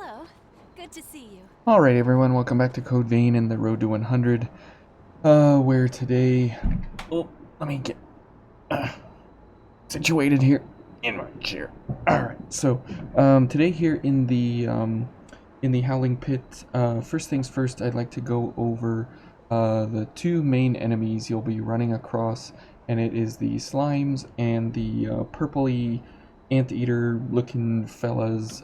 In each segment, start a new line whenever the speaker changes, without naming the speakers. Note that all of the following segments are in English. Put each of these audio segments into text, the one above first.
Hello. Good to see you.
Alright everyone, welcome back to Code Vein in the Road to 100, where today, oh, let me get situated here in my chair. Alright, so, today here in the Howling Pit, first things first, I'd like to go over, the two main enemies you'll be running across, and it is the slimes and the, purpley anteater looking fellas.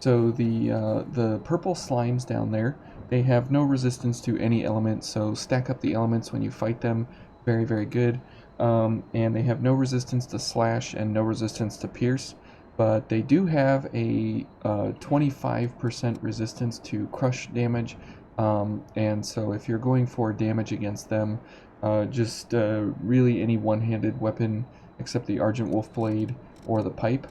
So the purple slimes down there, they have no resistance to any element, so stack up the elements when you fight them. Very, very good. And they have no resistance to slash and no resistance to pierce, but they do have a 25% resistance to crush damage. And so if you're going for damage against them, just really any one-handed weapon except the Argent Wolf Blade or the pipe,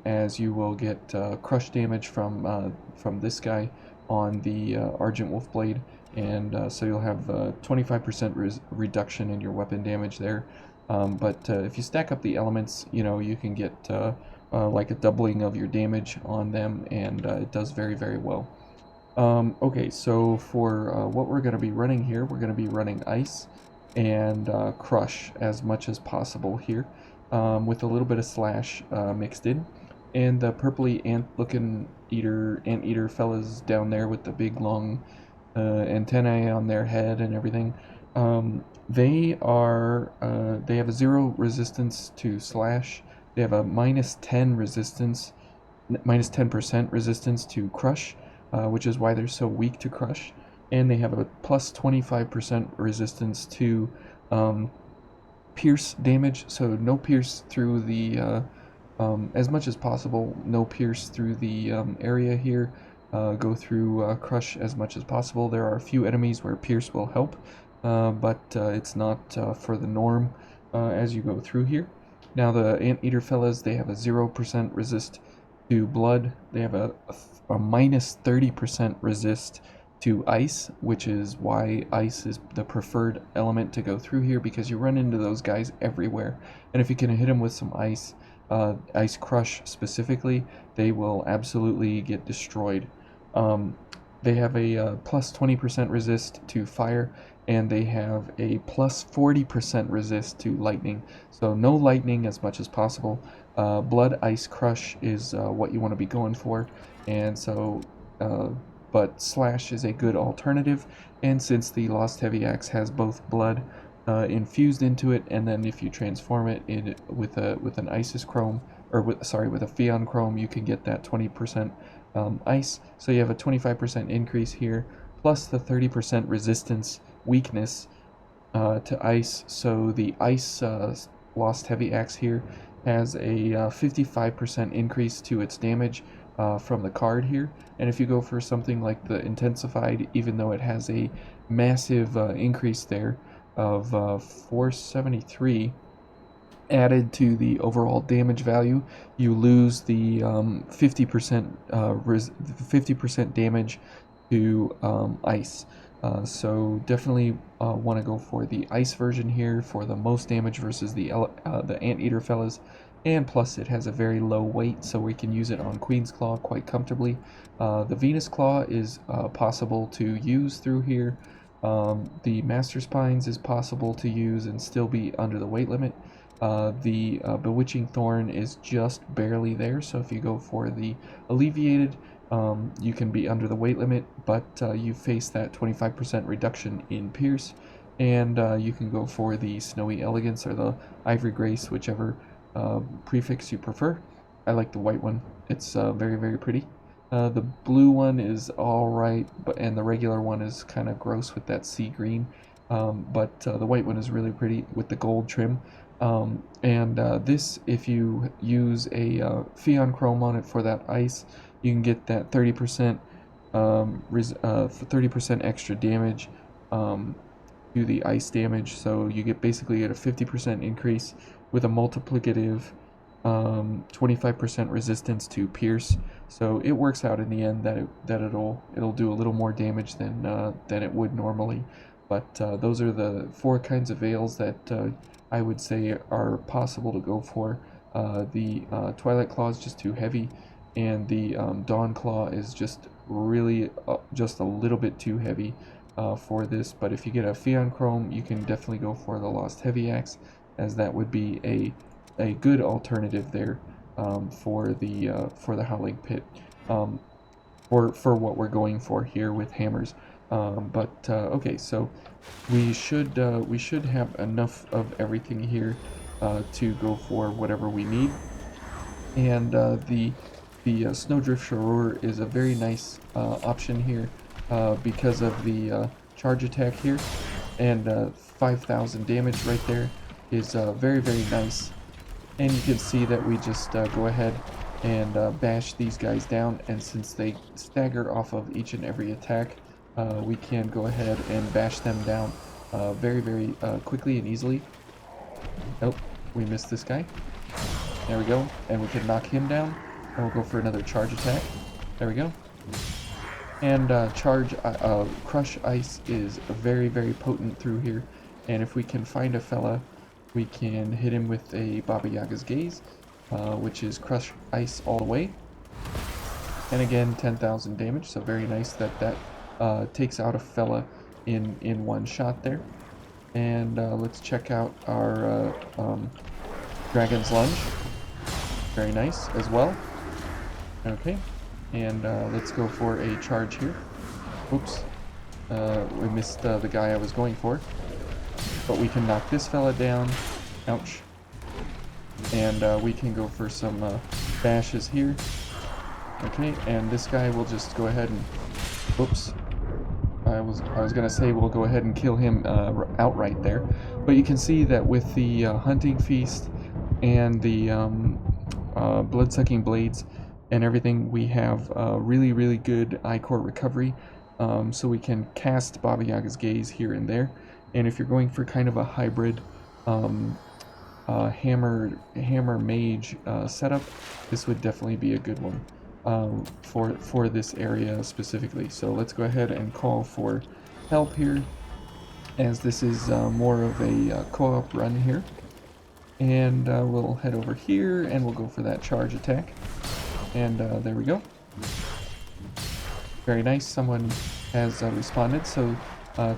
as you will get crush damage from this guy on the Argent Wolf Blade, and so you'll have 25% reduction in your weapon damage there. But if you stack up the elements, you can get like a doubling of your damage on them, and it does very, very well. Okay, so for what we're going to be running here, we're going to be running Ice and Crush as much as possible here, with a little bit of Slash mixed in. And the purpley anteater fellas down there with the big long antennae on their head and everything, they have a 0 resistance to Slash. They have a minus 10% resistance to Crush, which is why they're so weak to Crush, and they have a plus 25% resistance to pierce damage, so no pierce through the, as much as possible, no pierce through the area here. Go through Crush as much as possible. There are a few enemies where pierce will help, but it's not for the norm as you go through here. Now the anteater fellas, they have a 0% resist to blood. They have a minus 30% resist to ice, which is why ice is the preferred element to go through here, because you run into those guys everywhere, and if you can hit them with some ice, ice crush specifically, they will absolutely get destroyed. They have a plus 20% resist to fire, and they have a plus 40% resist to lightning, so no lightning as much as possible. Blood Ice Crush is what you want to be going for, and so, but Slash is a good alternative, and since the Lost Heavy Axe has both blood infused into it, and then if you transform it with an Isis Chrome, or with a Pheon Chrome, you can get that 20% ice, so you have a 25% increase here, plus the 30% resistance weakness to ice, so the ice Lost Heavy Axe here has a 55% increase to its damage from the card here, and if you go for something like the Intensified, even though it has a massive increase there of 473 added to the overall damage value, you lose the 50% damage to ice. So definitely want to go for the ice version here for the most damage versus the anteater fellas, and plus it has a very low weight, so we can use it on Queen's Claw quite comfortably. The Venus Claw is possible to use through here. The Master Spines is possible to use and still be under the weight limit. The Bewitching Thorn is just barely there, so if you go for the Alleviated, you can be under the weight limit, but you face that 25% reduction in Pierce, and you can go for the Snowy Elegance or the Ivory Grace, whichever prefix you prefer. I like the white one. It's very, very pretty. The blue one is alright, and the regular one is kind of gross with that sea green, but the white one is really pretty with the gold trim. And this, if you use a Pheon Chrome on it for that ice, you can get that 30% 30% extra damage to the ice damage. So you get basically a 50% increase with a multiplicative 25% resistance to pierce. So it works out in the end that it'll do a little more damage than it would normally. But those are the 4 kinds of veils that I would say are possible to go for. The Twilight Claw is just too heavy. and the Dawn Claw is just really just a little bit too heavy for this. But if you get a Pheon Chrome, you can definitely go for the Lost Heavy Axe, as that would be a good alternative there for the Howling Pit, for what we're going for here with hammers. Okay, so we should have enough of everything here to go for whatever we need. And the Snowdrift Sharur is a very nice option here because of the charge attack here, and 5,000 damage right there is very, very nice. And you can see that we just go ahead and bash these guys down, and since they stagger off of each and every attack, we can go ahead and bash them down very, very quickly and easily. Nope, we missed this guy. There we go, and we can knock him down, and we'll go for another charge attack. There we go. And Crush Ice is very, very potent through here, and if we can find a fella, we can hit him with a Baba Yaga's Gaze, which is Crush Ice all the way. And again, 10,000 damage, so very nice that takes out a fella in one shot there. And let's check out our Dragon's Lunge. Very nice as well. Okay, and let's go for a charge here. Oops, we missed the guy I was going for. But we can knock this fella down. Ouch. And we can go for some bashes here. Okay, and this guy will just go ahead and... Oops. I was gonna say we'll go ahead and kill him outright there. But you can see that with the Hunting Feast and the Blood-Sucking Blades and everything, we have really, really good Ichor recovery. So we can cast Baba Yaga's Gaze here and there. And if you're going for kind of a hybrid hammer mage setup, this would definitely be a good one for this area specifically. So let's go ahead and call for help here, as this is more of a co-op run here. And we'll head over here and we'll go for that charge attack. And there we go. Very nice. Someone has responded. So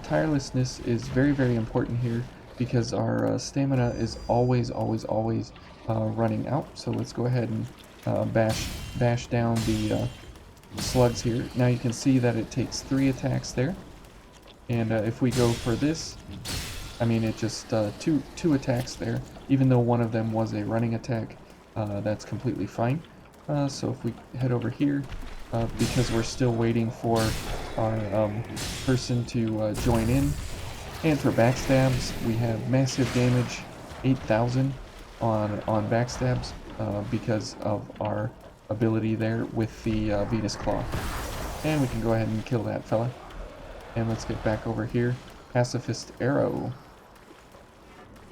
tirelessness is very, very important here, because our stamina is always running out. So let's go ahead and bash down the slugs here. Now you can see that it takes 3 attacks there, and if we go for this, I mean, it just two attacks there. Even though one of them was a running attack, that's completely fine. So if we head over here, because we're still waiting for our person to join in. And for backstabs, we have massive damage, 8,000 on backstabs, because of our ability there with the Venus Claw. And we can go ahead and kill that fella. And let's get back over here. Pacifist Arrow.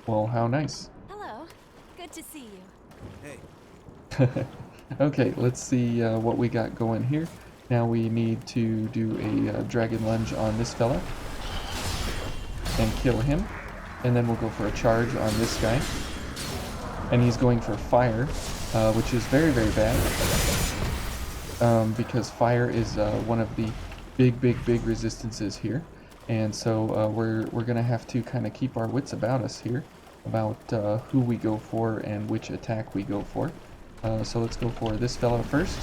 Well, how nice.
Hello. Good to see you.
Hey.
Okay, let's see what we got going here. Now we need to do a Dragon Lunge on this fella and kill him, and then we'll go for a charge on this guy, and he's going for fire, which is very, very bad, because fire is one of the big resistances here, and so we're gonna have to kind of keep our wits about us here about who we go for and which attack we go for. So let's go for this fellow first,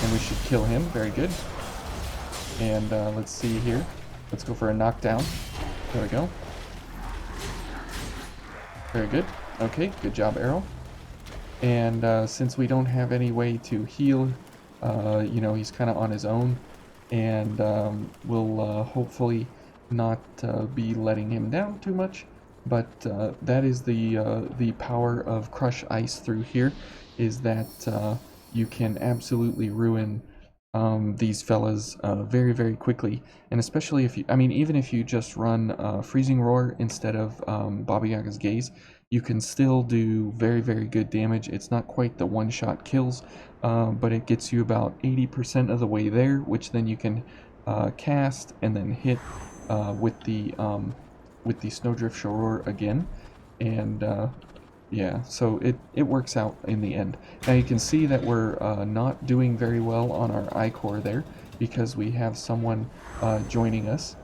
and we should kill him. Very good. And let's see here. Let's go for a knockdown. There we go. Very good. Okay, good job, Arrow. And since we don't have any way to heal, you know, he's kind of on his own, and we'll hopefully not be letting him down too much. But that is the power of Crush Ice through here, is that you can absolutely ruin these fellas very, very quickly. And especially if you, I mean, even if you just run Freezing Roar instead of Baba Yaga's Gaze, you can still do very, very good damage. It's not quite the one-shot kills, but it gets you about 80% of the way there, which then you can cast and then hit with the Snowdrift Sharur again, and Yeah, so it works out in the end. Now you can see that we're not doing very well on our I-core there because we have someone joining us.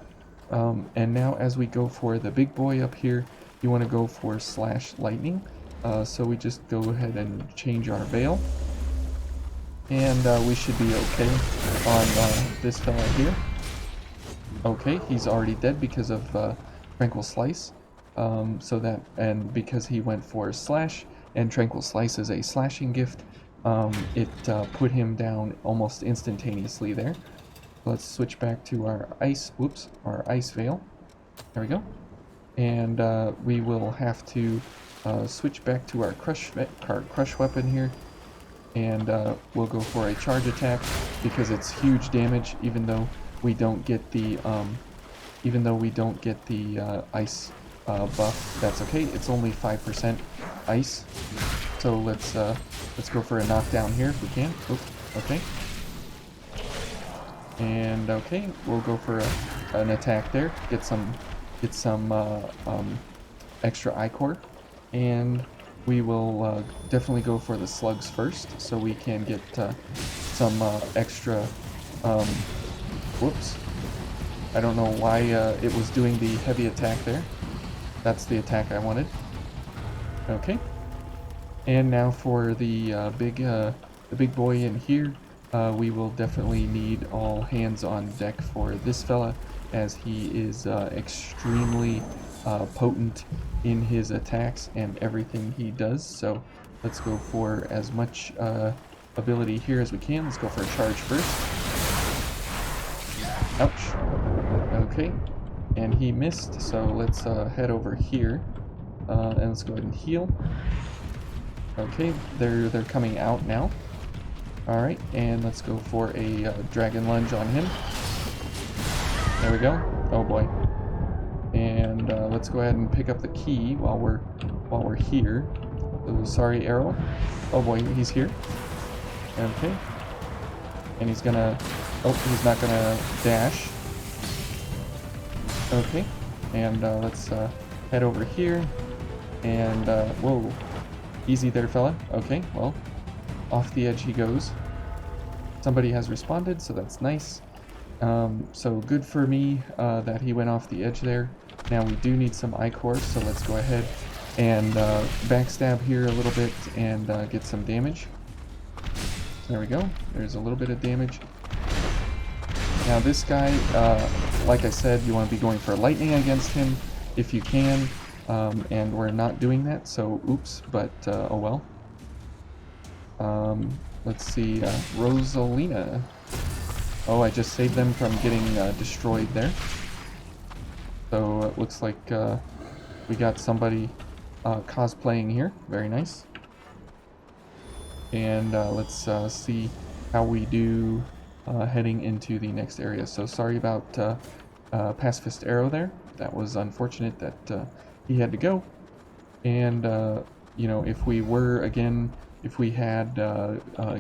And now as we go for the big boy up here, you want to go for slash lightning. So we just go ahead and change our veil. And we should be okay on this fella here. Okay, he's already dead because of Tranquil Slice. And because he went for slash, and Tranquil Slice is a slashing gift, it put him down almost instantaneously there. Let's switch back to our ice veil. There we go. And we will have to switch back to our crush weapon here, and we'll go for a charge attack because it's huge damage, even though we don't get the ice buff. That's okay. It's only 5% ice. So let's go for a knockdown here if we can. Oops. Okay. And okay, we'll go for an attack there. Get some extra I-core, and we will definitely go for the slugs first, so we can get some extra. Whoops! I don't know why it was doing the heavy attack there. That's the attack I wanted. Okay. And now for the big boy in here. We will definitely need all hands on deck for this fella, as he is extremely potent in his attacks and everything he does. So let's go for as much ability here as we can. Let's go for a charge first. Ouch. Okay. And he missed, so let's head over here. And let's go ahead and heal. Okay, they're coming out now. Alright, and let's go for a dragon lunge on him. There we go. Oh boy. And let's go ahead and pick up the key while we're here. Oh, sorry, arrow. Oh boy, he's here. Okay. And he's gonna... Oh, he's not gonna dash. Okay. And let's head over here. And, whoa. Easy there, fella. Okay, well, off the edge he goes. Somebody has responded, so that's nice. So good for me that he went off the edge there. Now we do need some I-core, so let's go ahead and backstab here a little bit and get some damage. There we go. There's a little bit of damage. Now this guy, like I said, you want to be going for lightning against him if you can. And we're not doing that, so oops, but oh well. Let's see, Rosalina. Oh, I just saved them from getting destroyed there. So it looks like we got somebody cosplaying here. Very nice. And let's see how we do heading into the next area. So sorry about Pacifist Arrow there. That was unfortunate that he had to go. And you know, if we had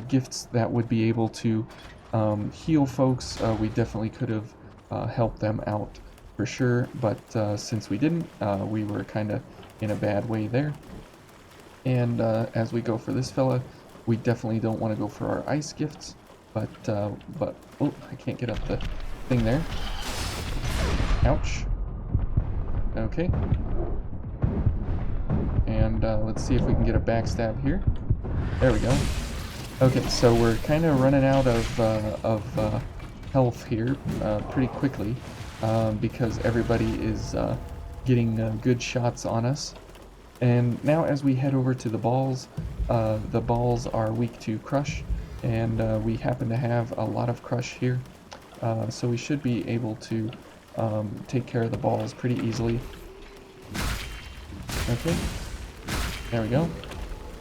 gifts that would be able to heal folks, we definitely could have helped them out for sure, but since we didn't, we were kind of in a bad way there. And as we go for this fella, we definitely don't want to go for our ice gifts, but oh, I can't get up the thing there. Ouch. Okay. And let's see if we can get a backstab here. There we go. Okay, so we're kind of running out of health here pretty quickly because everybody is getting good shots on us. And now as we head over to the balls are weak to crush, and we happen to have a lot of crush here. So we should be able to take care of the balls pretty easily. Okay. There we go.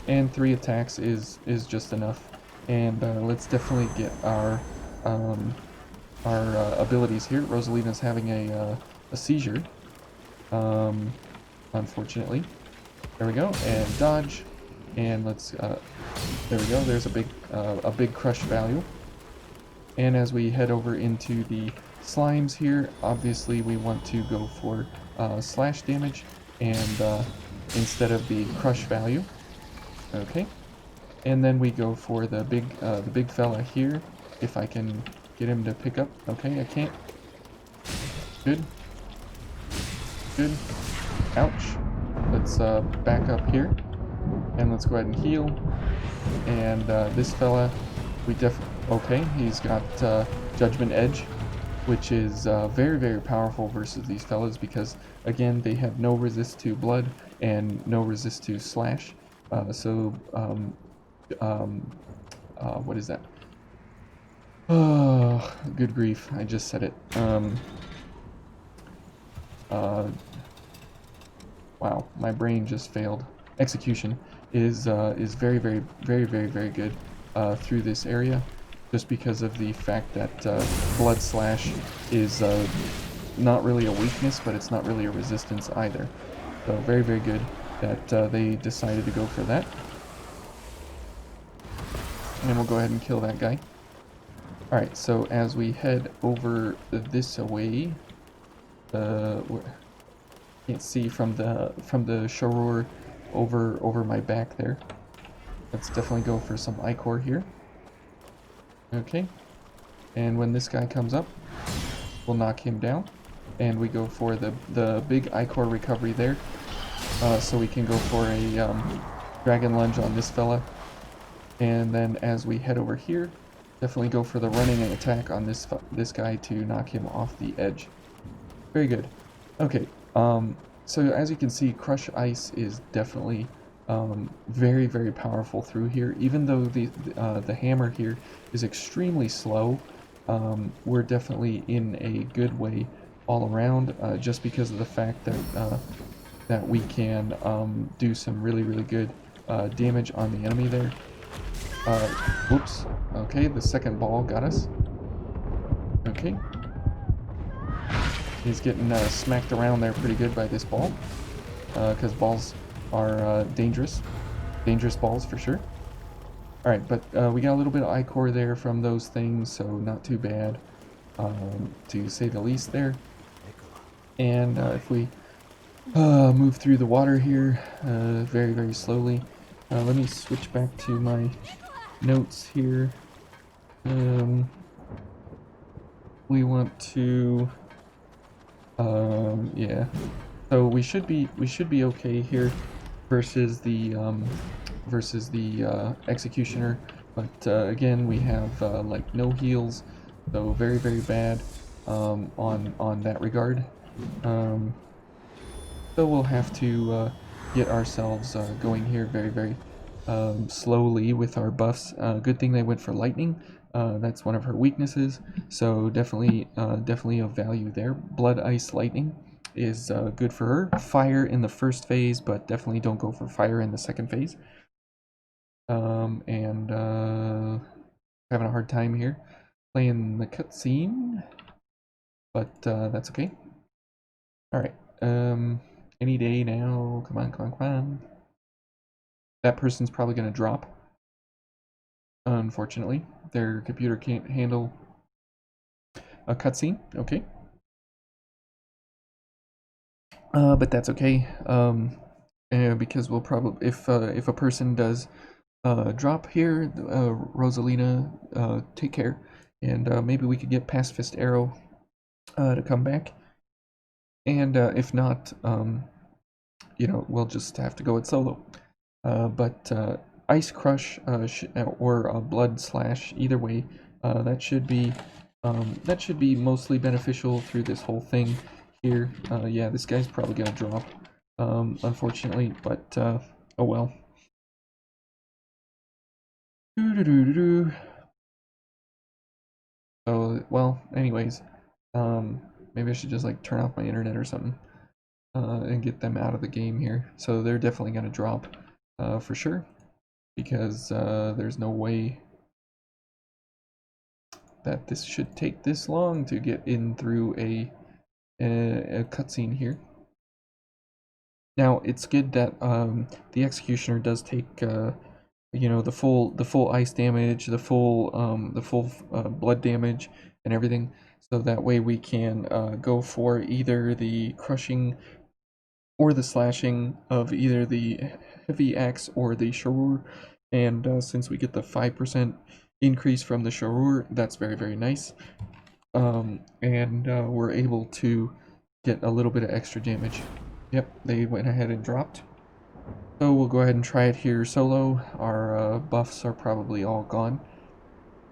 And 3 attacks is just enough. And let's definitely get our abilities here. Rosalina's having a seizure, unfortunately. There we go. And dodge. And let's there we go. There's a big crush value. And as we head over into the slimes here, obviously we want to go for slash damage, and instead of the crush value. Okay. And then we go for the big fella here. If I can get him to pick up. Okay, I can't. Good. Good. Ouch. Let's back up here. And let's go ahead and heal. And this fella, okay, he's got Judgment Edge, which is very, very powerful versus these fellas because, again, they have no resist to blood and no resist to slash. What is that? Oh, good grief, I just said it. Wow, my brain just failed. Execution is very, very, very, very, very good through this area, just because of the fact that Blood Slash is not really a weakness, but it's not really a resistance either. So very, very good that they decided to go for that. And we'll go ahead and kill that guy. Alright, so as we head over this way, can't see from the Sharur over my back there. Let's definitely go for some Ichor here. Okay. And when this guy comes up, we'll knock him down. And we go for the big Ichor recovery there. So we can go for a Dragon Lunge on this fella. And then as we head over here, definitely go for the running attack on this guy to knock him off the edge. Very good. Okay, so as you can see, Crush Ice is definitely very, very powerful through here. Even though the hammer here is extremely slow, we're definitely in a good way all around, just because of the fact that that we can do some really, really good damage on the enemy there. Whoops. Okay, the second ball got us. Okay. He's getting smacked around there pretty good by this ball. Because balls are dangerous. Dangerous balls for sure. Alright, but we got a little bit of Ichor there from those things, so not too bad. To say the least there. And if we move through the water here very, very slowly. Let me switch back to my notes here. We want to yeah, so we should be okay here versus the executioner, but again we have like no heals, so very, very bad on that regard. So we'll have to get ourselves going here very, very slowly with our buffs. Good thing they went for lightning. That's one of her weaknesses, so definitely of value there. Blood, Ice, Lightning is good for her. Fire in the first phase, but definitely don't go for fire in the second phase. And having a hard time here playing the cutscene, but that's okay. Alright, any day now. Come on, come on, come on. That person's probably going to drop. Unfortunately, their computer can't handle a cutscene. Okay. But that's okay. Because we'll probably, if a person does drop here, Rosalina, take care, and maybe we could get Pacifist Arrow to come back. And if not, you know, we'll just have to go it solo. But Ice Crush or Blood Slash, either way, that should be mostly beneficial through this whole thing here. Yeah, this guy's probably gonna drop, unfortunately, but oh well. So, well, anyways, maybe I should just like turn off my internet or something and get them out of the game here. So they're definitely gonna drop for sure, because there's no way that this should take this long to get in through a cutscene here. Now it's good that the executioner does take you know, the full ice damage, the full blood damage and everything, so that way we can go for either the crushing or the slashing of either the Heavy Axe or the Sharur. And since we get the 5% increase from the Sharur, that's very, very nice. And we're able to get a little bit of extra damage. Yep, they went ahead and dropped. So we'll go ahead and try it here solo. Our buffs are probably all gone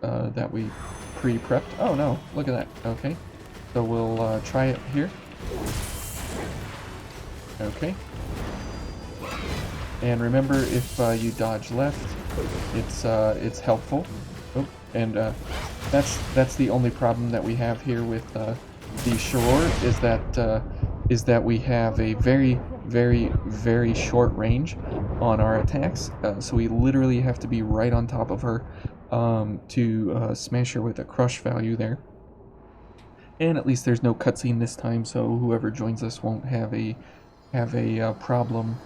that we pre-prepped. Oh no, look at that. Okay, so we'll try it here. Okay. And remember, if you dodge left, it's helpful. Oh, and that's the only problem that we have here with the Sharur is that we have a very, very, very short range on our attacks. So we literally have to be right on top of her to smash her with a crush value there. And at least there's no cutscene this time, so whoever joins us won't have a problem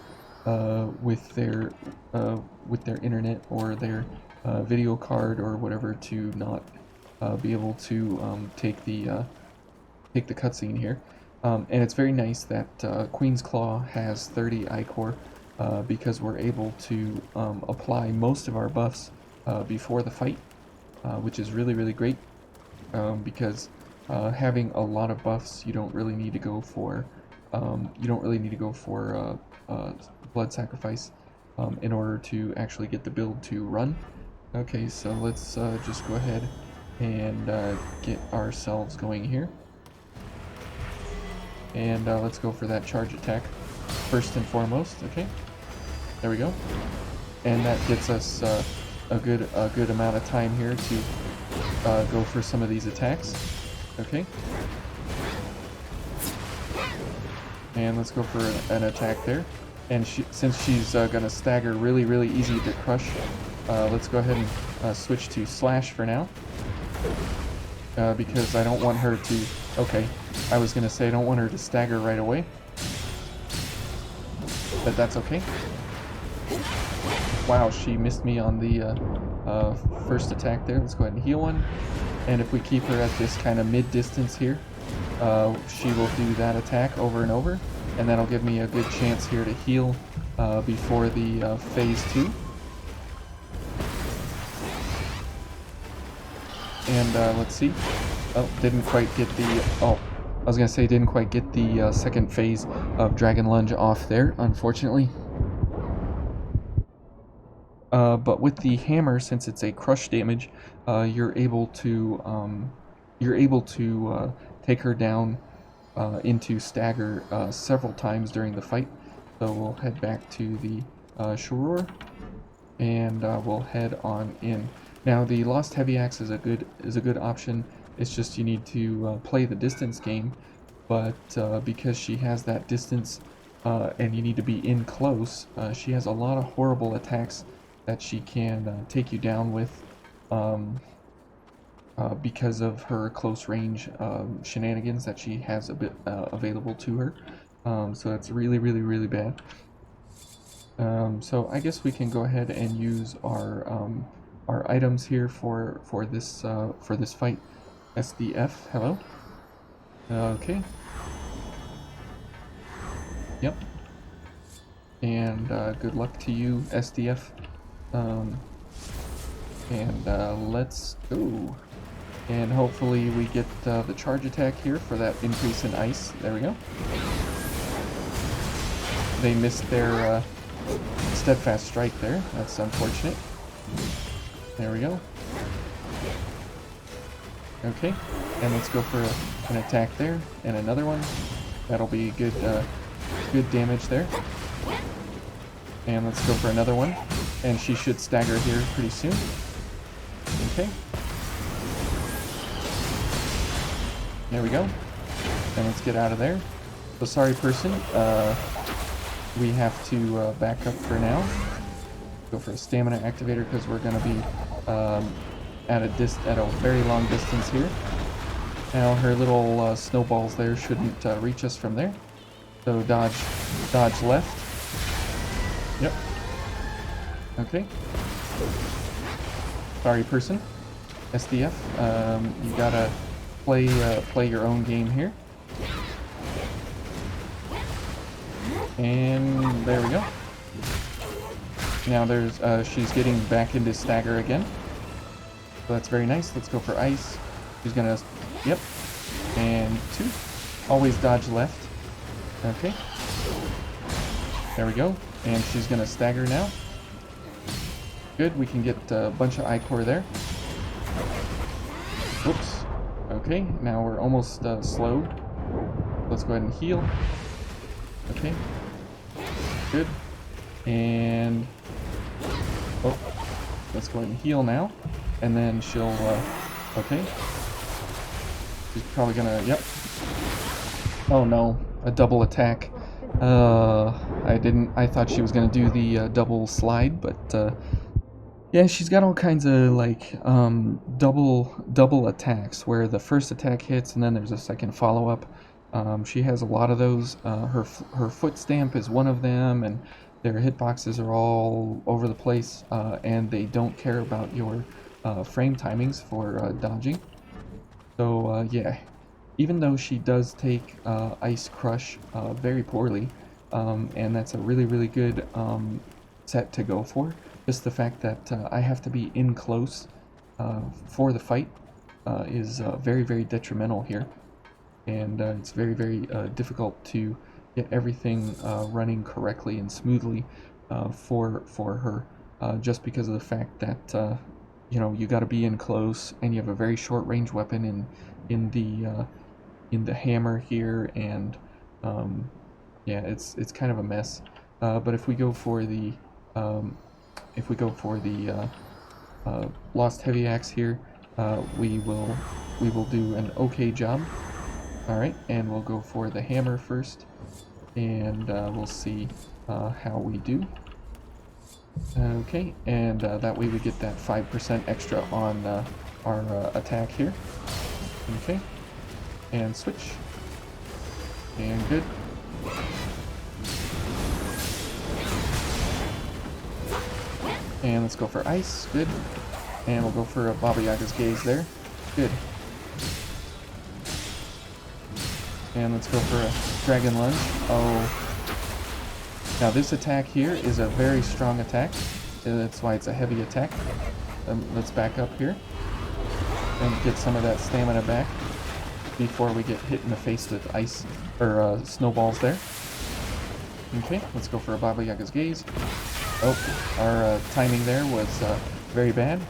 with their internet or their video card or whatever to not be able to take the cutscene here. And it's very nice that Queen's Claw has 30 Ichor because we're able to apply most of our buffs before the fight, which is really, really great because having a lot of buffs, you don't really need to go for blood sacrifice in order to actually get the build to run. Okay, so let's just go ahead and get ourselves going here. And let's go for that charge attack first and foremost. Okay, there we go. And that gets us a good amount of time here to go for some of these attacks. Okay. And let's go for an attack there. And since she's gonna stagger really, really easy to crush, let's go ahead and switch to slash for now. Because I don't want her to... Okay, I was gonna say I don't want her to stagger right away. But that's okay. Wow, she missed me on the first attack there. Let's go ahead and heal one. And if we keep her at this kind of mid-distance here, she will do that attack over and over. And that'll give me a good chance here to heal before the phase 2. And let's see. Oh, didn't quite get the... Oh, I was going to say didn't quite get the second phase of Dragon Lunge off there, unfortunately. But with the hammer, since it's a crush damage, you're able to take her down into stagger several times during the fight. So we'll head back to the Sharur, and we'll head on in. Now the Lost Heavy Axe is a good option. It's just you need to play the distance game, but because she has that distance and you need to be in close, she has a lot of horrible attacks that she can take you down with because of her close range shenanigans that she has a bit available to her. So that's really, really, really bad. So I guess we can go ahead and use our items here for this fight. SDF, hello. Okay. Yep. And good luck to you, SDF. And let's go. And hopefully we get the charge attack here for that increase in ice. There we go. They missed their steadfast strike there. That's unfortunate. There we go. Okay, and let's go for an attack there, and another one. That'll be good, good damage there. And let's go for another one, and she should stagger here pretty soon. Okay. There we go. And let's get out of there. So sorry, person. We have to back up for now. Go for a stamina activator because we're going to be at a very long distance here. Now her little snowballs there shouldn't reach us from there. So dodge left. Yep. Okay. Sorry, person. SDF. You gotta play your own game here. And there we go. Now there's she's getting back into stagger again. So that's very nice. Let's go for ice. She's gonna, yep. And 2. Always dodge left. Okay. There we go. And she's gonna stagger now. Good, we can get a bunch of I-core there. Whoops. Okay, now we're almost slowed. Let's go ahead and heal. Okay. Good. And... oh. Let's go ahead and heal now. And then she'll... okay. She's probably gonna... yep. Oh no. A double attack. I thought she was gonna do the double slide, but... yeah, she's got all kinds of like double attacks where the first attack hits and then there's a second follow-up. She has a lot of those. Her foot stamp is one of them, and their hitboxes are all over the place, and they don't care about your frame timings for dodging. So yeah, even though she does take Ice Crush very poorly, and that's a really good set to go for. Just the fact that I have to be in close for the fight is very detrimental here, and it's very difficult to get everything running correctly and smoothly for her, just because of the fact that you know, you got to be in close, and you have a very short range weapon in the hammer here, and yeah, it's kind of a mess. But if we go for the Lost Heavy Axe here, we will do an okay job. Alright, and we'll go for the hammer first, and we'll see how we do. Okay, and that way we get that 5% extra on our attack here. Okay, and switch. And good. And let's go for ice. Good. And we'll go for a Baba Yaga's Gaze there. Good. And let's go for a Dragon Lunge. Oh. Now this attack here is a very strong attack. That's why it's a heavy attack. Let's back up here. And get some of that stamina back before we get hit in the face with ice, or snowballs there. Okay, let's go for a Baba Yaga's Gaze. Oh, our timing there was very bad.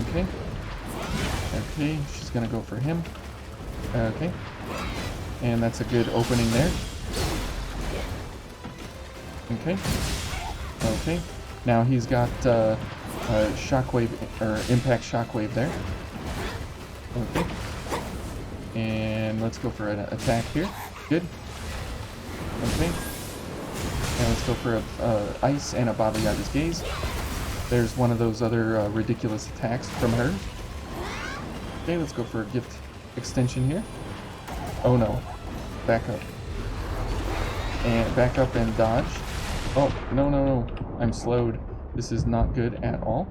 Okay. Okay, she's gonna go for him. Okay. And that's a good opening there. Okay. Okay. Now he's got shockwave, or impact shockwave there. Okay. And let's go for an attack here. Good. Okay. And let's go for a ice and a Baba Yaga's Gaze. There's one of those other ridiculous attacks from her. Okay, let's go for a gift extension here. Oh no. Back up. And back up and dodge. Oh, no. I'm slowed. This is not good at all.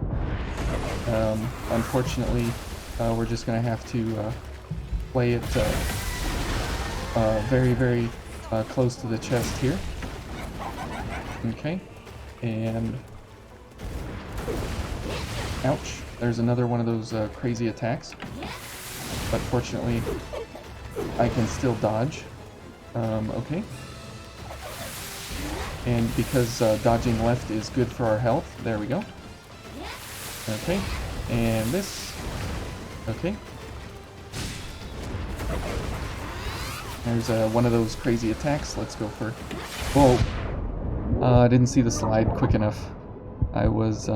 Unfortunately, we're just going to have to play it very close to the chest here. Okay, and ouch, there's another one of those crazy attacks, but fortunately I can still dodge. Okay, and because dodging left is good for our health, there we go. Okay, and this, okay, there's one of those crazy attacks. Let's go for, whoa. I didn't see the slide quick enough. I was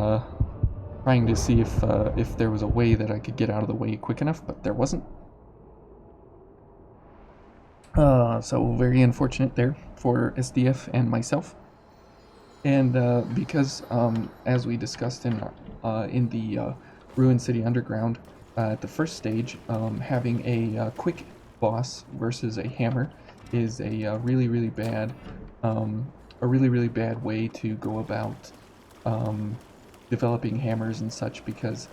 trying to see if there was a way that I could get out of the way quick enough, but there wasn't. So very unfortunate there for SDF and myself. And because, as we discussed in the Ruin City Underground, at the first stage, having a quick boss versus a hammer is a really bad way to go about developing hammers and such, because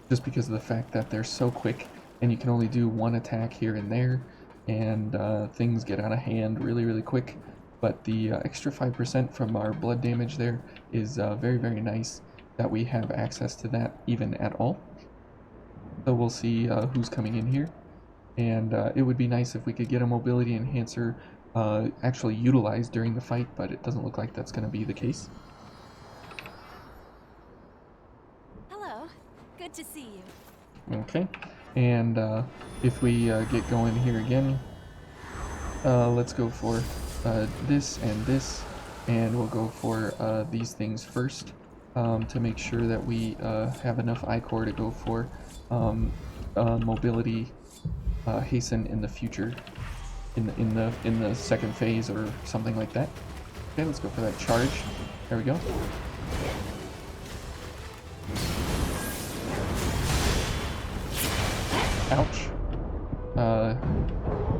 just because of the fact that they're so quick and you can only do one attack here and there, and things get out of hand really, really quick. But the extra 5% from our blood damage there is very, very nice that we have access to that even at all. So we'll see who's coming in here. And it would be nice if we could get a mobility enhancer actually utilized during the fight, but it doesn't look like that's going to be the case.
Hello. Good to see you.
Okay, and if we get going here again, let's go for this, and we'll go for these things first to make sure that we have enough ichor to go for mobility hasten in the future, in the second phase or something like that. Okay, let's go for that charge. There we go. Ouch.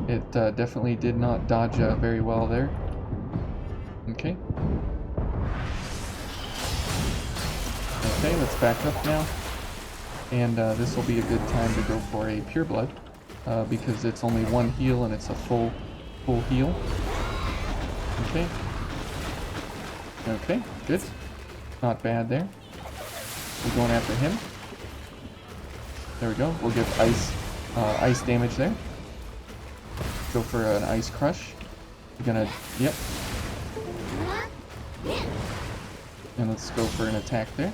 It definitely did not dodge very well there. Okay. Okay, let's back up now. And this will be a good time to go for a pure blood, because it's only one heal and it's a full heal. Okay. Okay, good. Not bad there. We're going after him. There we go. We'll give ice damage there. Go for an ice crush. We're gonna, yep. And let's go for an attack there.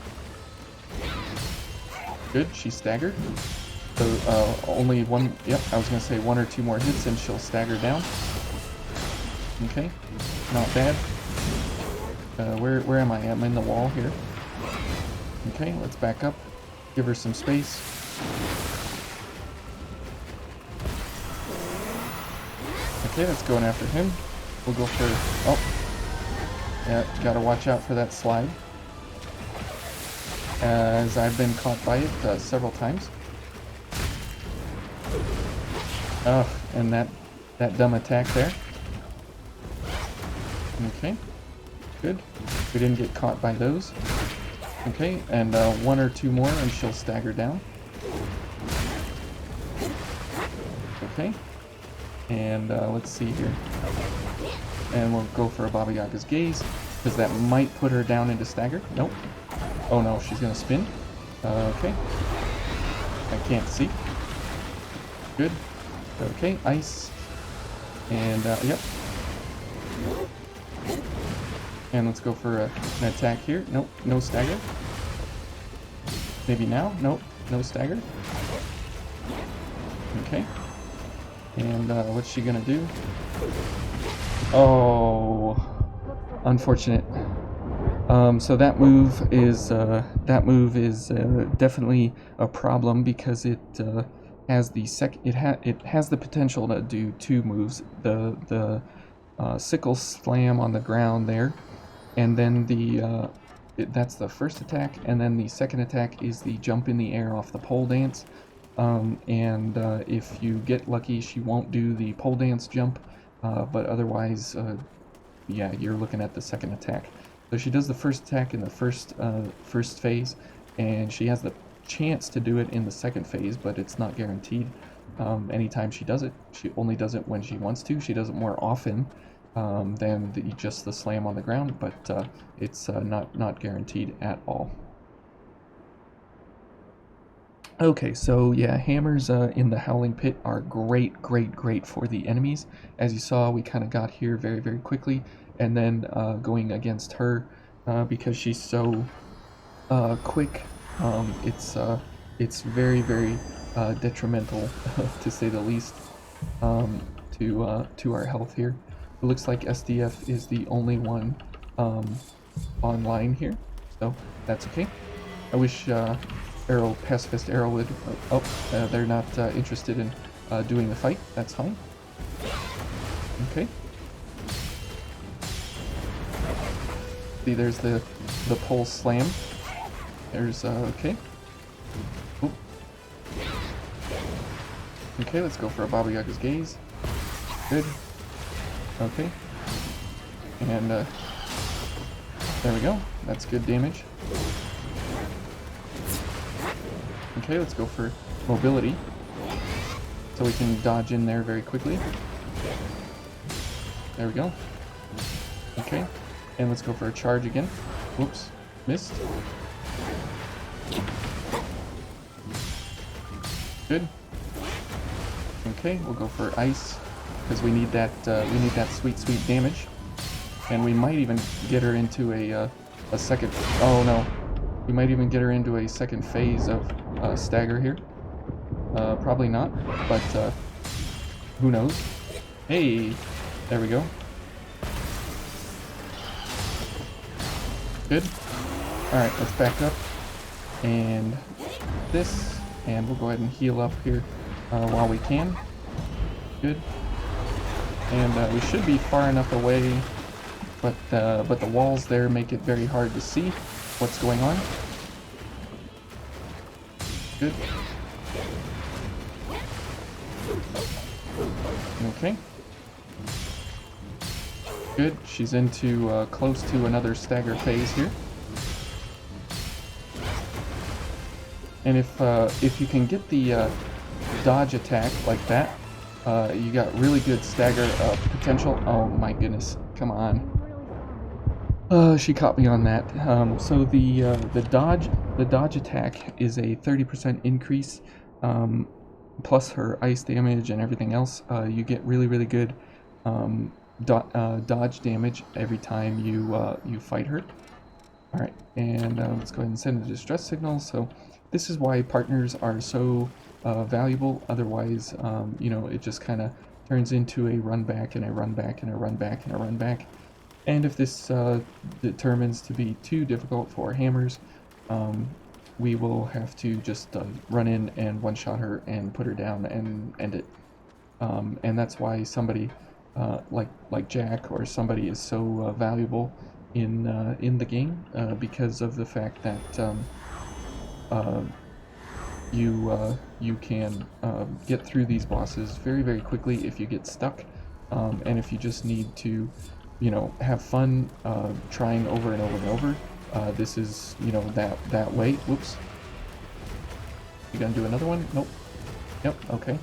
Good, she's staggered. So only one, yep, I was gonna say 1 or 2 more hits and she'll stagger down. Okay, not bad. Where am I? I'm in the wall here. Okay, let's back up. Give her some space. Okay, that's going after him. We'll go for, oh. Yeah, gotta watch out for that slide, as I've been caught by it several times. Oh, and that dumb attack there. Okay, good. We didn't get caught by those. Okay, and 1 or 2 more and she'll stagger down. Okay, and let's see here. And we'll go for a Baba Yaga's Gaze, because that might put her down into stagger. Nope. Oh no, she's gonna spin. Okay. I can't see. Good. Okay, ice. And, yep. And let's go for an attack here. Nope, no stagger. Maybe now? Nope, no stagger. Okay. And what's she gonna do? Oh, unfortunate. So that move is definitely a problem, because it has the potential to do 2 moves. The sickle slam on the ground there, and then that's the first attack, and then the second attack is the jump in the air off the pole dance. And if you get lucky, she won't do the pole dance jump, but otherwise, yeah, you're looking at the second attack. So she does the first attack in the first phase, and she has the chance to do it in the second phase, but it's not guaranteed. Anytime she does it, she only does it when she wants to. She does it more often than just the slam on the ground, but it's not guaranteed at all. Okay, so yeah, hammers in the Howling Pit are great for the enemies. As you saw, we kind of got here very, very quickly, and then going against her, because she's so quick, it's very, very detrimental, to say the least, to our health here. It looks like SDF is the only one online here, so that's okay. I wish Pacifist Arrow would... they're not interested in doing the fight. That's fine. Okay. See, there's the pole slam. There's, okay. Oop. Okay, let's go for a Baba Yaga's Gaze. Good. Okay. And, there we go. That's good damage. Okay, let's go for mobility. so we can dodge in there very quickly. There we go. Okay, and let's go for a charge again. Whoops, missed. Good. Okay, we'll go for ice because we need that sweet damage, and we might even get her into a second. Oh no, we might even get her into a second phase of stagger here. Probably not, but who knows? Hey, there we go. Good. All right, let's back up and this, and we'll go ahead and heal up here while we can. Good. And we should be far enough away, but the walls there make it very hard to see what's going on. Good. Okay. Good. She's into close to another stagger phase here. And if you can get the dodge attack like that, you got really good stagger potential. Oh my goodness! Come on. She caught me on that. So the dodge attack is a 30% increase, plus her ice damage and everything else. You get really good dodge damage every time you fight her. All right, and let's go ahead and send a distress signal. So this is why partners are so valuable. Otherwise, you know, it just kind of turns into a run back and a run back and a run back and a run back. And if this determines to be too difficult for hammers, we will have to just run in and one-shot her and put her down and end it. And that's why somebody like Jack or somebody is so valuable in the game, because of the fact that you can get through these bosses very quickly if you get stuck, and if you just need to, you know, have fun trying over and over and over. This is, you know, that way. Whoops. You gonna do another one? Nope. Yep. Okay.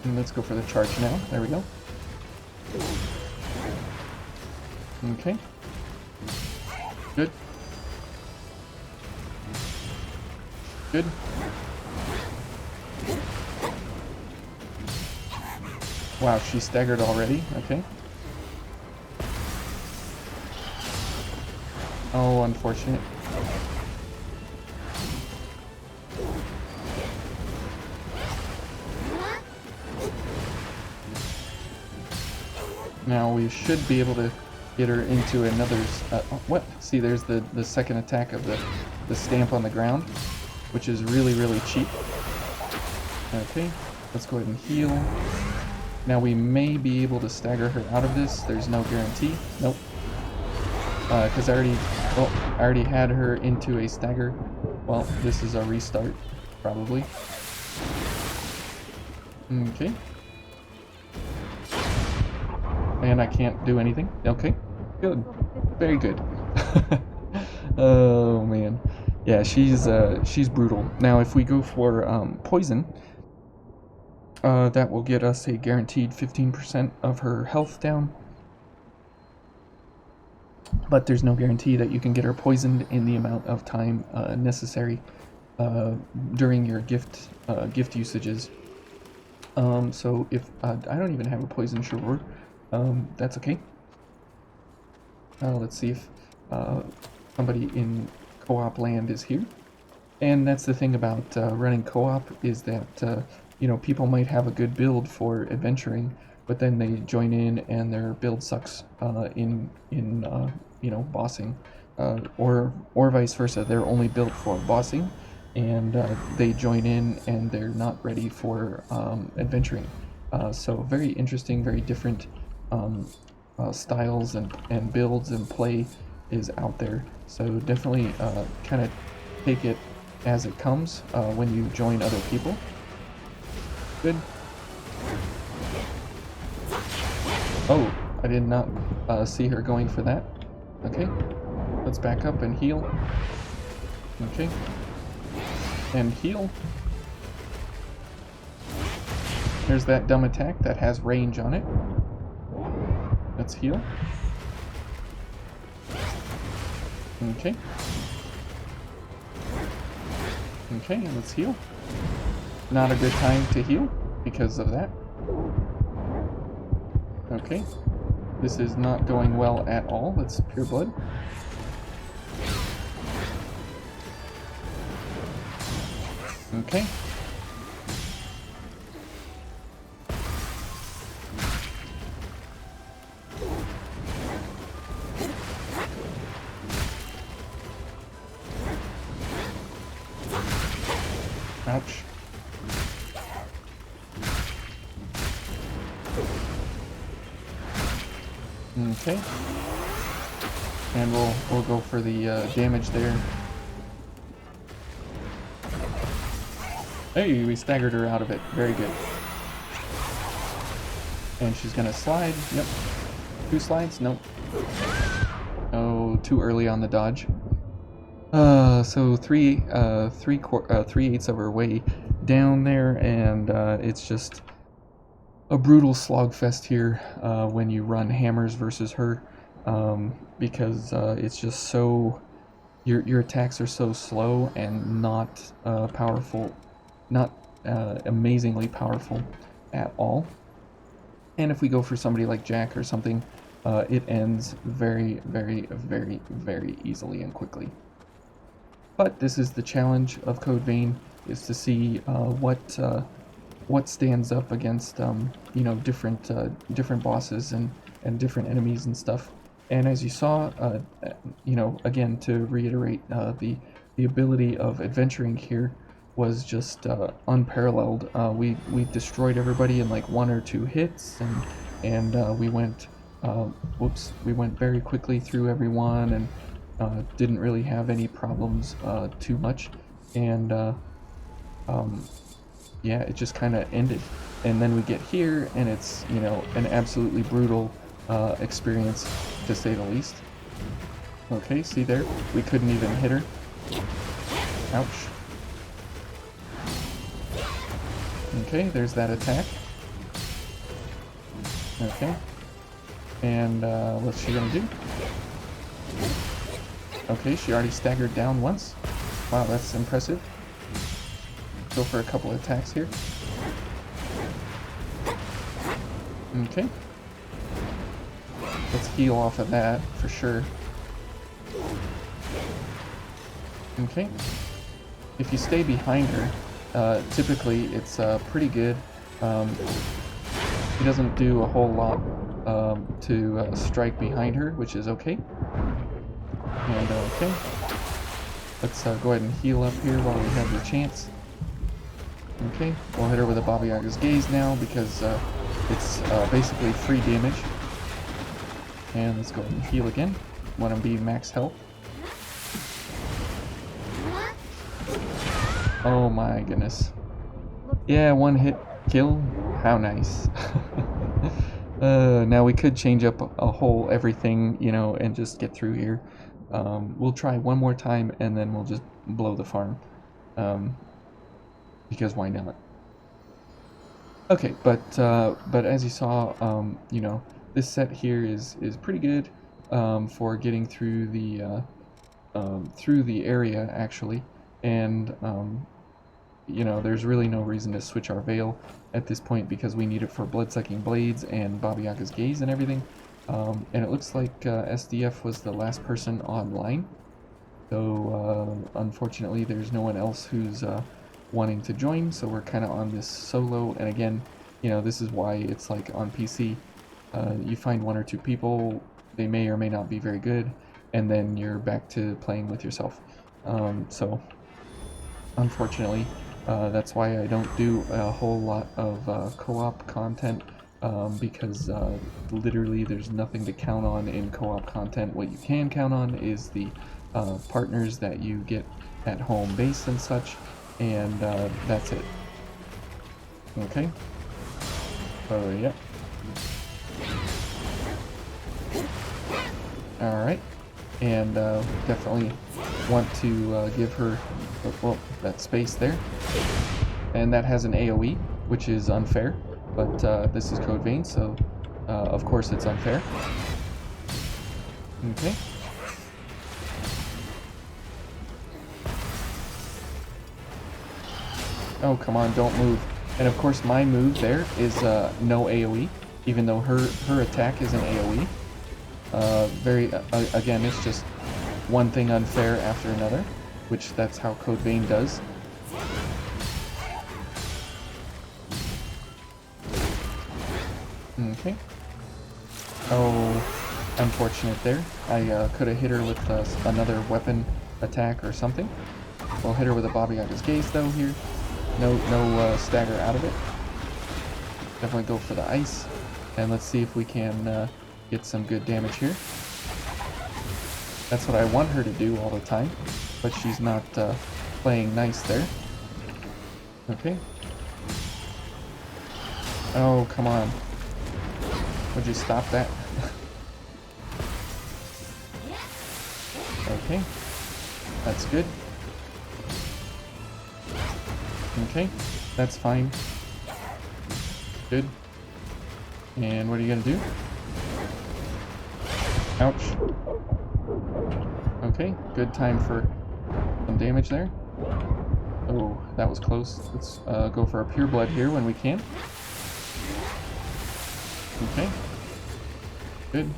And let's go for the charge now. There we go. Okay. Good. Good. Wow, she staggered already. Okay. Oh, unfortunate. Now we should be able to get her into another. What? See, there's the second attack of the stamp on the ground, which is really cheap. Okay, let's go ahead and heal. Now we may be able to stagger her out of this. There's no guarantee. Nope. Because I already had her into a stagger. Well, this is a restart, probably. Okay. And I can't do anything. Okay. Good. Very good. Oh man. Yeah, she's brutal. Now if we go for poison, that will get us a guaranteed 15% of her health down. But there's no guarantee that you can get her poisoned in the amount of time necessary during your gift usages. So if I don't even have a poison Sharur, that's okay. Let's see if somebody in co-op land is here. And that's the thing about running co-op, is that you know, people might have a good build for adventuring, but then they join in and their build sucks in you know, bossing, or vice versa. They're only built for bossing, and they join in and they're not ready for adventuring. So very interesting, very different styles and builds and play is out there. So definitely kind of take it as it comes when you join other people. Good. Oh, I did not see her going for that. Okay, let's back up and heal. Okay. And heal. There's that dumb attack that has range on it. Let's heal. Okay. Okay, let's heal. Not a good time to heal because of that. Okay. This is not going well at all. It's pure blood. Okay. Ouch. Okay. And we'll go for the damage there. Hey, we staggered her out of it. Very good. And she's gonna slide. Yep. 2 slides? Nope. Oh, too early on the dodge. So 3/8 of her way down there, and it's just a brutal slogfest here when you run hammers versus her, because it's just so your attacks are so slow and not powerful, not amazingly powerful at all. And if we go for somebody like Jack or something, it ends very, very, very, very easily and quickly. But this is the challenge of Code Vein, is to see what stands up against you know, different bosses and different enemies and stuff. And as you saw, you know, again, to reiterate, the ability of adventuring here was just unparalleled. We destroyed everybody in like 1 or 2 hits, and we went we went very quickly through everyone, and didn't really have any problems too much, and yeah, it just kind of ended. And then we get here, and it's, you know, an absolutely brutal experience, to say the least. Okay, see there? We couldn't even hit her. Ouch. Okay, there's that attack. Okay. And what's she gonna do? Okay, she already staggered down once. Wow, that's impressive. Go for a couple of attacks here. Okay. Let's heal off of that for sure. Okay. If you stay behind her, typically it's pretty good. He doesn't do a whole lot to strike behind her, which is okay. And okay. Let's go ahead and heal up here while we have the chance. Okay, we'll hit her with a Baba Yaga's Gaze now because it's basically free damage. And let's go ahead and heal again. Want to be max health. Oh my goodness. Yeah, 1 hit kill. How nice. Now we could change up a whole everything, you know, and just get through here. We'll try one more time and then we'll just blow the farm. Because why not? Okay, but as you saw, you know, this set here is pretty good for getting through the area actually, and you know, there's really no reason to switch our veil at this point because we need it for blood-sucking blades and Baba Yaga's Gaze and everything. And it looks like SDF was the last person online, so unfortunately there's no one else who's wanting to join, so we're kind of on this solo. And again, you know, this is why it's like on PC, you find 1 or 2 people, they may or may not be very good, and then you're back to playing with yourself. So unfortunately, that's why I don't do a whole lot of co-op content, because literally there's nothing to count on in co-op content. What you can count on is the partners that you get at home base and such, and that's it. Okay. Yep. Alright. And definitely want to give her Oh, well, that space there. And that has an AoE, which is unfair. But this is Code Vein, so of course it's unfair. Okay. Oh, come on, don't move. And of course my move there is no AoE, even though her attack is an AoE. Again, it's just one thing unfair after another, which that's how Code Vein does. Okay. Oh, unfortunate there. I could have hit her with another weapon attack or something. We'll hit her with a Baba Yaga's Gaze though here. No stagger out of it. Definitely go for the ice. And let's see if we can get some good damage here. That's what I want her to do all the time, but she's not playing nice there. Okay. Oh, come on. Would you stop that? Okay. That's good. Okay. That's fine. Good. And what are you gonna do? Ouch. Okay, good time for some damage there. Oh, that was close. Let's go for a pure blood here when we can. Okay. Good.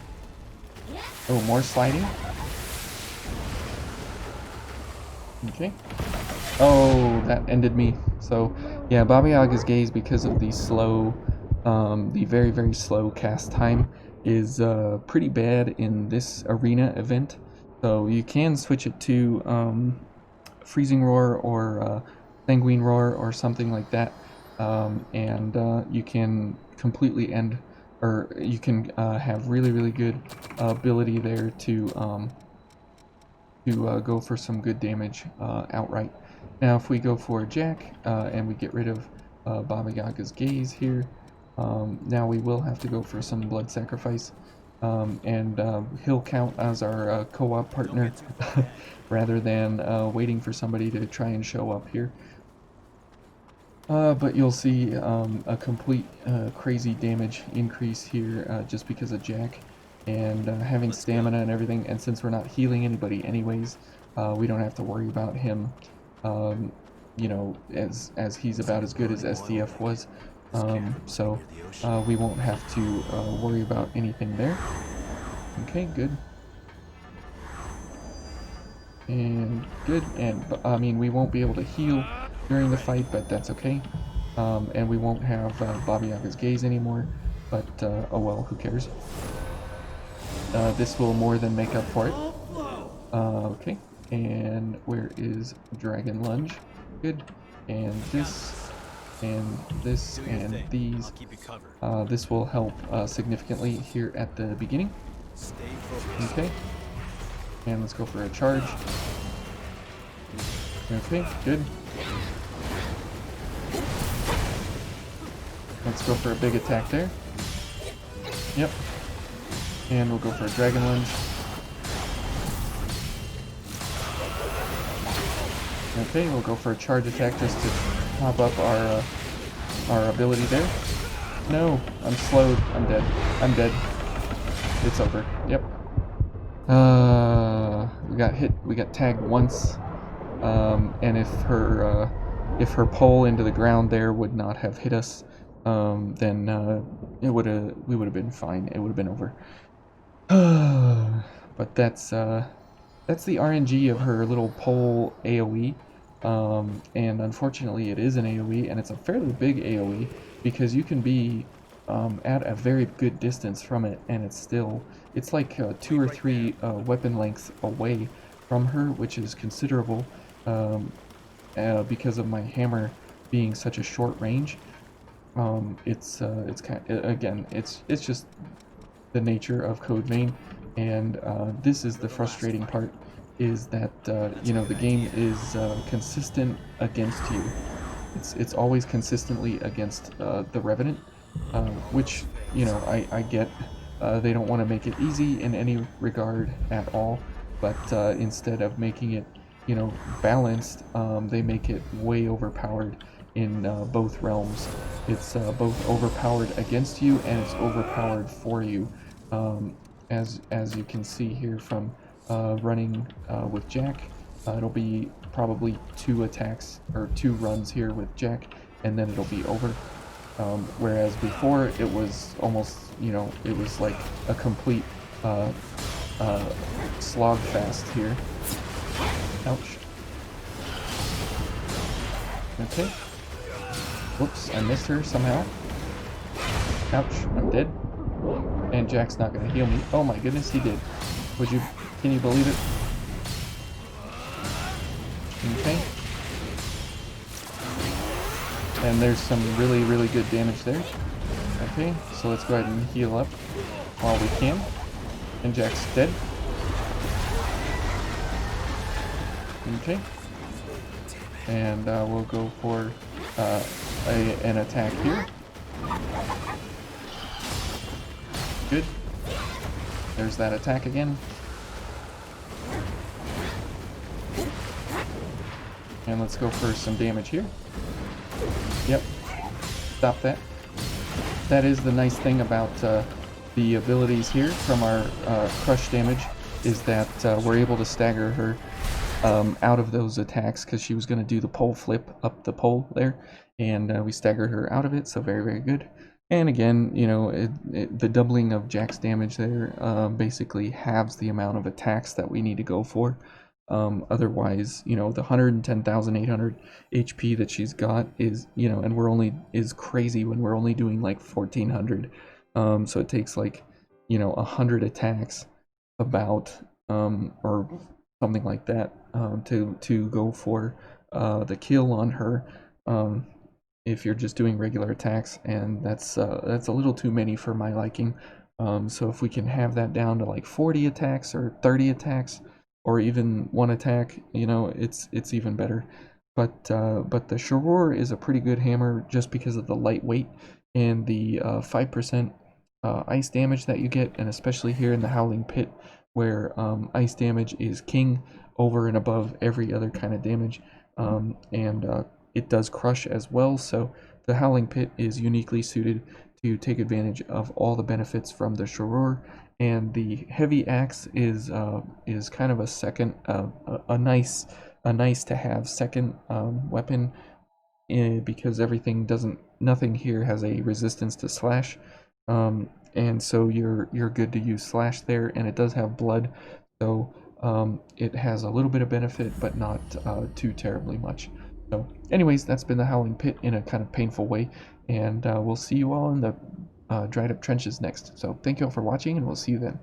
Oh, more sliding. Okay. Oh, that ended me. So, yeah, Baba Yaga's Gaze, because of the slow, the very, very slow cast time, is pretty bad in this arena event. So you can switch it to Freezing Roar or Sanguine Roar or something like that, and you can completely end, or you can have really, really good ability there to go for some good damage outright. Now if we go for Jack and we get rid of Baba Yaga's Gaze here, now we will have to go for some blood sacrifice, and he'll count as our co-op partner rather than waiting for somebody to try and show up here. But you'll see a complete crazy damage increase here just because of Jack and having stamina and everything, and since we're not healing anybody anyways, we don't have to worry about him, you know, as he's about as good as SDF was, so we won't have to worry about anything there. Okay, good. And good, and I mean, we won't be able to heal during the fight, but that's okay. And we won't have Baba Yaga's Gaze anymore, but oh well, who cares. This will more than make up for it. Okay, and where is Dragon Lunge? Good. And this, and this, and these. This will help significantly here at the beginning. Okay. And let's go for a charge. Okay, good. Let's go for a big attack there. Yep. And we'll go for a Dragon Lunge. Okay, we'll go for a charge attack just to pop up our ability there. No, I'm slowed. I'm dead. I'm dead. It's over. Yep. We got hit. We got tagged once. And if her pole into the ground there would not have hit us, then we would have been fine. It would have been over. But that's the RNG of her little pole AoE, and unfortunately it is an AoE, and it's a fairly big AoE because you can be at a very good distance from it, and it's like 2 or 3 weapon lengths away from her, which is considerable because of my hammer being such a short range. It's kind of, again, it's just the nature of Code Vein, and this is the frustrating part, is that you know, the game is consistent against you. It's always consistently against the Revenant, which, you know, I get. They don't want to make it easy in any regard at all, but instead of making it you know, balanced, they make it way overpowered in both realms. It's both overpowered against you and it's overpowered for you, as you can see here from running with Jack. It'll be probably 2 attacks or 2 runs here with Jack, and then it'll be over. Whereas before it was almost, you know, it was like a complete slog fast here. Ouch. Okay. Whoops, I missed her somehow. Ouch, I'm dead. And Jack's not gonna heal me. Oh my goodness, he did. Can you believe it? Okay. And there's some really, really good damage there. Okay, so let's go ahead and heal up while we can. And Jack's dead. Okay. And we'll go for an attack here. Good. There's that attack again. And let's go for some damage here. Yep. Stop that. That is the nice thing about the abilities here from our crush damage, is that we're able to stagger her out of those attacks, because she was going to do the pole flip up the pole there, and we staggered her out of it, so very, very good. And again, you know, the doubling of Jack's damage there basically halves the amount of attacks that we need to go for. Otherwise, you know, the 110,800 HP that she's got is, you know, and is crazy when we're only doing like 1,400. So it takes like, you know, 100 attacks about, or something like that, to go for the kill on her. If you're just doing regular attacks, and that's a little too many for my liking. So if we can have that down to like 40 attacks or 30 attacks, or even 1 attack, you know, it's even better. But the Sharur is a pretty good hammer just because of the lightweight and the 5% ice damage that you get, and especially here in the Howling Pit, where ice damage is king over and above every other kind of damage, and it does crush as well, so the Howling Pit is uniquely suited to take advantage of all the benefits from the Sharur. And the Heavy Axe is kind of a second, a nice to have second weapon, because nothing here has a resistance to slash, and so you're good to use slash there, and it does have blood, so it has a little bit of benefit, but not too terribly much. So anyways, that's been the Howling Pit in a kind of painful way, and we'll see you all in the dried up trenches next. So thank you all for watching, and we'll see you then.